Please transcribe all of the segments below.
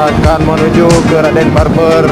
kita akan menuju ke Raden Barber.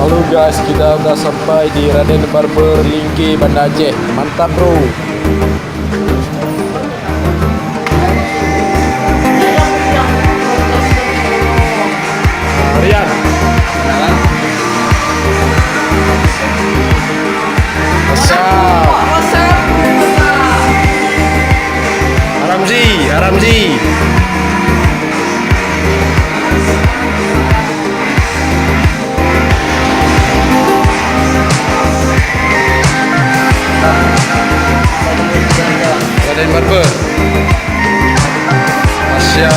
Halo guys, kita udah sampai di Raden Barber Lingki, Banda Aceh. Mantap bro. Rian. Aramzi. Raden Barber. Asya.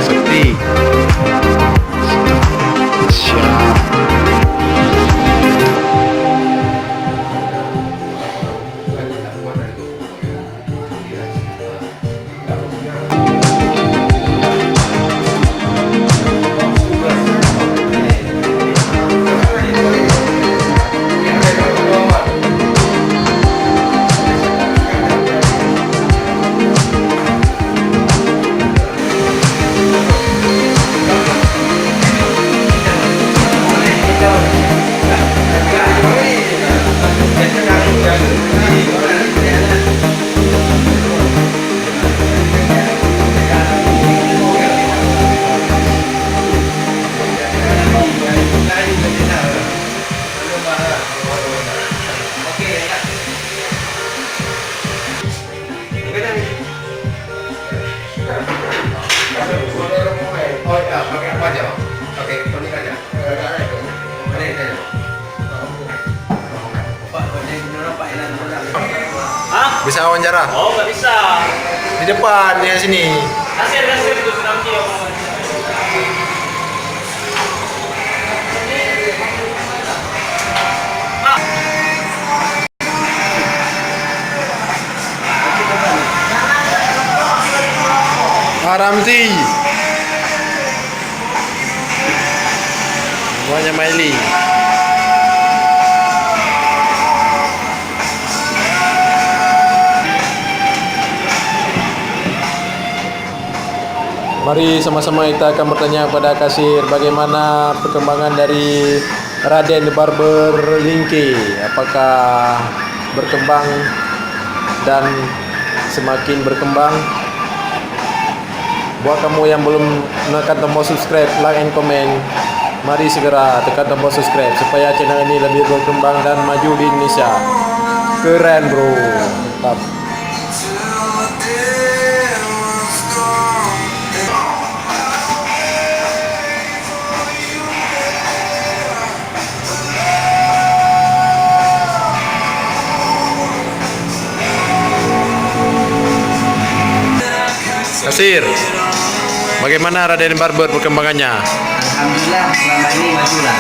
Sakti. Siap. Bisa wawancara? Oh, nggak bisa. Di depan, di sini. Kasir itu sedang dia. Aramzi. Semuanya Maili. Mari sama-sama kita akan bertanya kepada kasir bagaimana perkembangan dari Raden Barber Lingki. Apakah berkembang dan semakin berkembang? Buat kamu yang belum menekan tombol subscribe, like and comment, mari segera tekan tombol subscribe supaya channel ini lebih berkembang dan maju di Indonesia. Keren bro, mantap. Kasir, bagaimana Raden Barber perkembangannya? Alhamdulillah selama ini maju lah.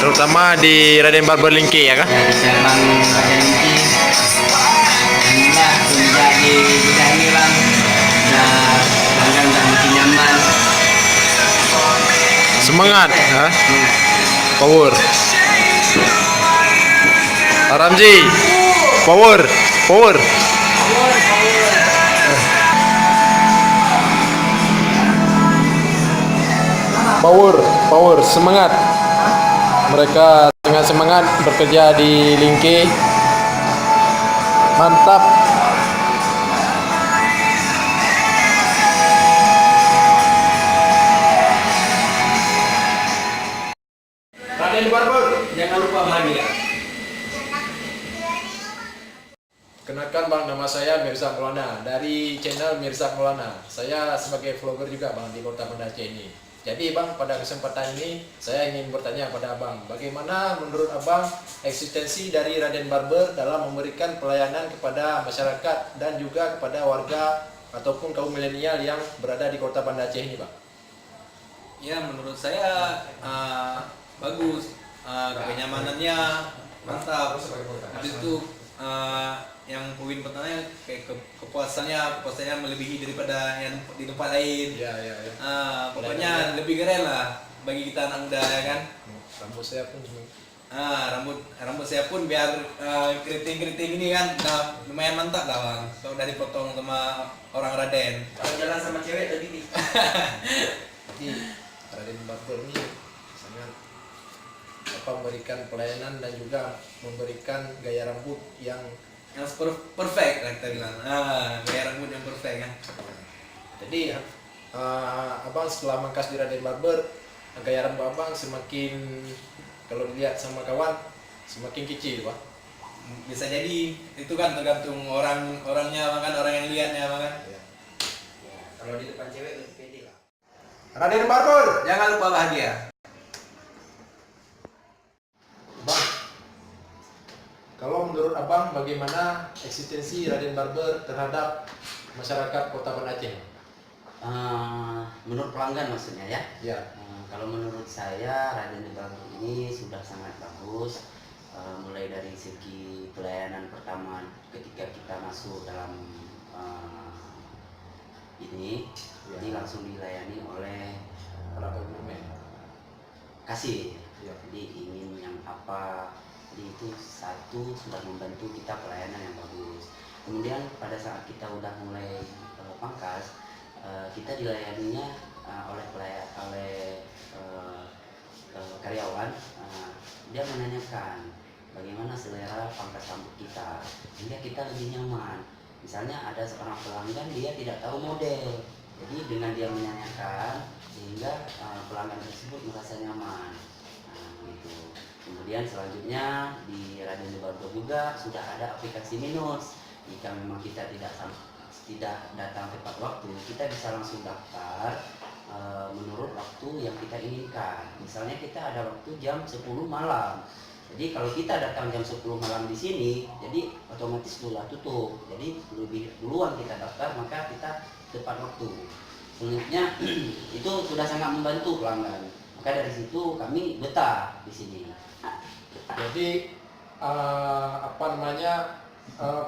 Terutama di Raden Barber Lingki ya kan? Ya, di cabang Raden Lingki. Alhamdulillah semenjak di bidang ini bang, pelanggan udah makin nyaman. Semangat, ha? Power. Aramzi, power. power, semangat. Mereka sangat semangat bekerja di Lingke. Mantap. Raden Barber, Jangan lupa bahagia. kenalkan Bang, nama saya Mirza Maulana dari channel Mirza Maulana. Saya sebagai vlogger juga Bang di Kota Banda Aceh ini. Jadi Bang, pada kesempatan ini saya ingin bertanya kepada Abang, bagaimana menurut Abang eksistensi dari Raden Barber dalam memberikan pelayanan kepada masyarakat dan juga kepada warga ataupun kaum milenial yang berada di Kota Banda Aceh ini, Bang? Ya, menurut saya bagus, kenyamanannya mantap. Habis itu yang poin pertamanya kayak kepuasannya melebihi daripada yang di tempat lain. Ya. Pokoknya lebih keren lah bagi kita anak muda, ya kan. Rambut saya pun Rambut saya pun biar keriting-keriting ini kan lumayan mantap lah Bang. Kalau udah dipotong sama orang Raden. Kalau jalan sama cewek tadi nih. Jadi Raden Barber ini sangat memberikan pelayanan dan juga memberikan gaya rambut yang Perfect lah kita bilang. Gaya rambut yang perfect kan. jadi Abang setelah mangkas di Raden Barber, gaya rambut Abang semakin, kalau dilihat sama kawan, semakin kecil, Pak. Bisa jadi itu kan tergantung orangnya kan, orang yang lihatnya kan. Ya. Kalau di depan cewek lebih pede lah. Raden Barber, Jangan lupa bahagia. Bang, kalau menurut Abang bagaimana eksistensi Raden Barber terhadap masyarakat Kota Banda Aceh? Menurut pelanggan maksudnya ya. Ya. Kalau menurut saya Raden Barber ini sudah sangat bagus, mulai dari segi pelayanan pertama ketika kita masuk dalam ini, Ya. ini langsung dilayani oleh Para konsumen. kasir. Ya. Jadi ingin yang apa, jadi itu satu sudah membantu kita pelayanan yang bagus. Kemudian pada saat kita udah mulai pangkas, kita dilayaninya oleh karyawan. Dia menanyakan bagaimana selera pangkas rambut kita sehingga kita lebih nyaman. Misalnya ada seorang pelanggan dia tidak tahu model, jadi dengan dia menanyakan sehingga pelanggan tersebut merasa nyaman. Gitu. Kemudian selanjutnya di Raden Barber juga sudah ada aplikasi Minus. Jika memang kita tidak datang tepat waktu, kita bisa langsung daftar menurut waktu yang kita inginkan. Misalnya kita ada waktu jam 10 malam. Jadi kalau kita datang jam 10 malam di sini, jadi otomatis sudah tutup. Jadi lebih duluan kita daftar, maka kita tepat waktu. Selanjutnya itu sudah sangat membantu pelanggan. Maka dari situ kami betah di sini. Jadi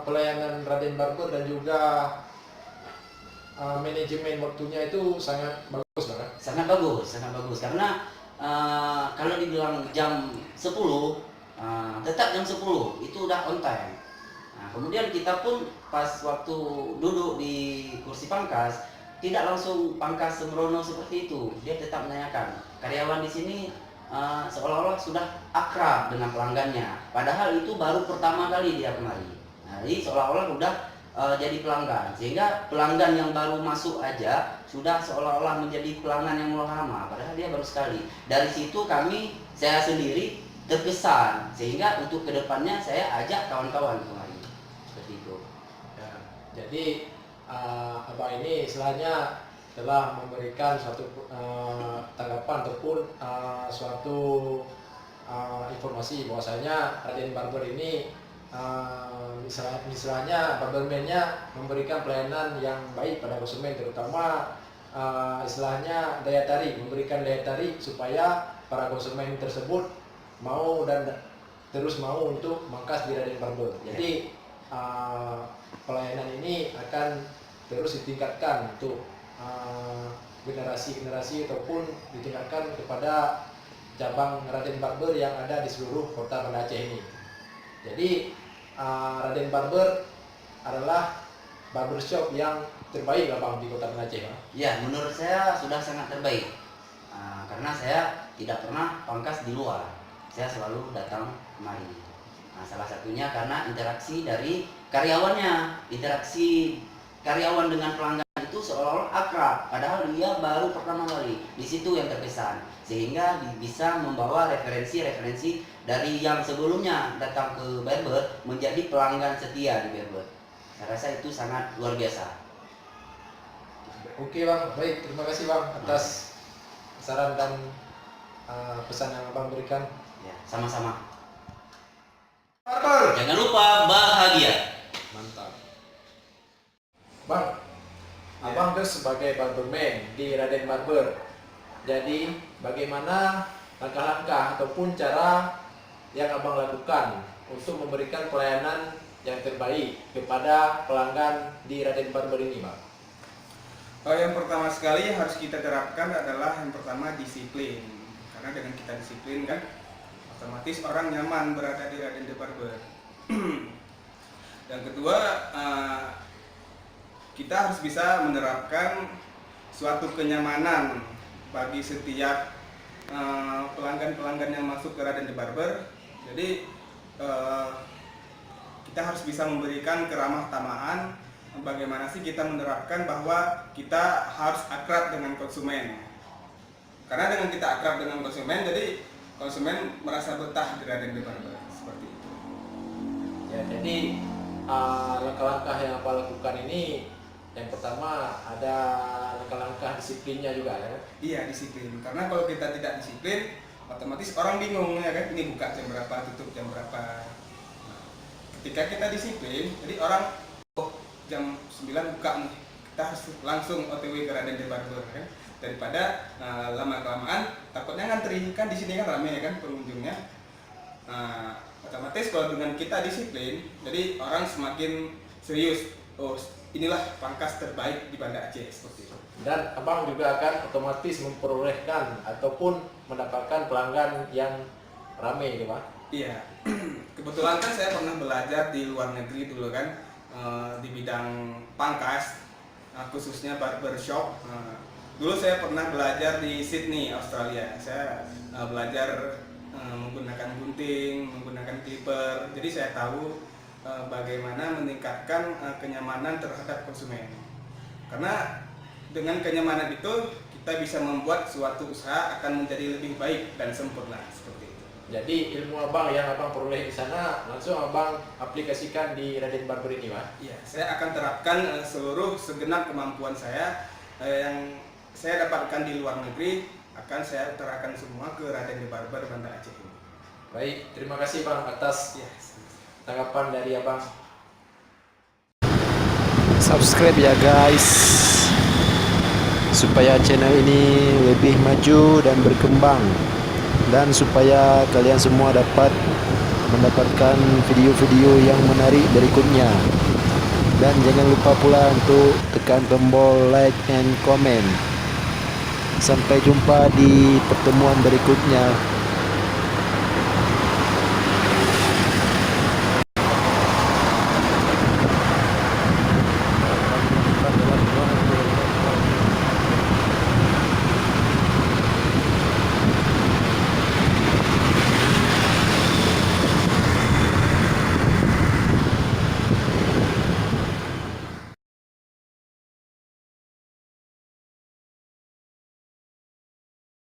pelayanan Raden Barber dan juga manajemen waktunya itu sangat bagus, Bang. Sangat bagus karena kalau dibilang jam 10 tetap jam 10 itu udah on time. Nah, kemudian kita pun pas waktu duduk di kursi pangkas tidak langsung pangkas sembrono seperti itu. Dia tetap menanyakan. Karyawan di sini seolah-olah sudah akrab dengan pelanggannya. Padahal itu baru pertama kali dia kemari. Nah, jadi seolah-olah udah jadi pelanggan, sehingga pelanggan yang baru masuk aja sudah seolah-olah menjadi pelanggan yang lama, padahal dia baru sekali. Dari situ saya sendiri terkesan, sehingga untuk kedepannya saya ajak kawan-kawan kemari seperti itu. Ya, jadi Abang ini istilahnya telah memberikan suatu tanggapan ataupun suatu informasi bahwasanya Raden Barber ini misalnya barberman-nya memberikan pelayanan yang baik pada konsumen, terutama istilahnya memberikan daya tarik supaya para konsumen tersebut mau dan terus mau untuk mangkas di Raden Barber. Jadi pelayanan ini akan terus ditingkatkan untuk generasi-generasi ataupun ditingkatkan kepada cabang Raden Barber yang ada di seluruh Kota Banda Aceh ini. Jadi Raden Barber adalah barbershop yang terbaik lah Bang di Kota Banda Aceh, Bang. Ya, menurut saya sudah sangat terbaik. Karena saya tidak pernah pangkas di luar, saya selalu datang kemari. Salah satunya karena interaksi dari karyawannya, interaksi karyawan dengan pelanggan itu seolah-olah akrab, padahal dia baru pertama kali. Di situ yang terkesan, sehingga bisa membawa referensi-referensi dari yang sebelumnya datang ke barber menjadi pelanggan setia di barber. Saya rasa itu sangat luar biasa. Oke bang, baik, terima kasih bang atas saran dan pesan yang abang berikan. Ya, sama-sama. Barber. Jangan lupa bahagia. Mantap. Bang, abang tuh sebagai barberman di Raden Barber. Jadi bagaimana langkah-langkah ataupun cara yang abang lakukan untuk memberikan pelayanan yang terbaik kepada pelanggan di Raden Barber ini, bang? Yang pertama sekali yang harus kita terapkan adalah yang pertama disiplin. Karena dengan kita disiplin kan, otomatis orang nyaman berada di Raden Barber. Yang kedua, kita harus bisa menerapkan suatu kenyamanan bagi setiap pelanggan-pelanggan yang masuk ke Raden Barber. Jadi kita harus bisa memberikan keramah tamahan. Bagaimana sih kita menerapkan bahwa kita harus akrab dengan konsumen. Karena dengan kita akrab dengan konsumen, jadi konsumen merasa betah di Raden Barber, seperti itu. Ya, jadi langkah-langkah yang abang lakukan ini, yang pertama ada langkah-langkah disiplinnya juga ya? Iya, disiplin. Karena kalau kita tidak disiplin, otomatis orang bingung ya kan, ini buka jam berapa, tutup jam berapa. Nah, ketika kita disiplin, jadi orang jam 9 buka nih, kita harus langsung OTW ke Raden Barber kan, daripada lama-kelamaan takutnya ngantri kan, di sini kan ramai ya kan pengunjungnya. Otomatis kalau dengan kita disiplin, jadi orang semakin serius. Oh, inilah pangkas terbaik di Banda Aceh, seperti itu. Dan abang juga akan otomatis memperolehkan ataupun mendapatkan pelanggan yang ramai ini, Pak. Iya, kebetulan kan saya pernah belajar di luar negeri dulu kan, di bidang pangkas, khususnya barbershop. Dulu saya pernah belajar di Sydney, Australia. Saya belajar menggunakan gunting, menggunakan clipper. Jadi saya tahu bagaimana meningkatkan kenyamanan terhadap konsumen. Karena dengan kenyamanan itu kita bisa membuat suatu usaha akan menjadi lebih baik dan sempurna, seperti itu. Jadi ilmu abang yang abang peroleh di sana langsung abang aplikasikan di Raden Barber ini, Pak? Iya, saya akan terapkan seluruh segenap kemampuan saya yang saya dapatkan di luar negeri, akan saya terapkan semua ke Raden Barber Banda Aceh ini. Baik, terima kasih bang atas tanggapan dari abang. Subscribe ya guys, supaya channel ini lebih maju dan berkembang, dan supaya kalian semua dapat mendapatkan video-video yang menarik berikutnya. Dan jangan lupa pula untuk tekan tombol like and comment. Sampai jumpa di pertemuan berikutnya.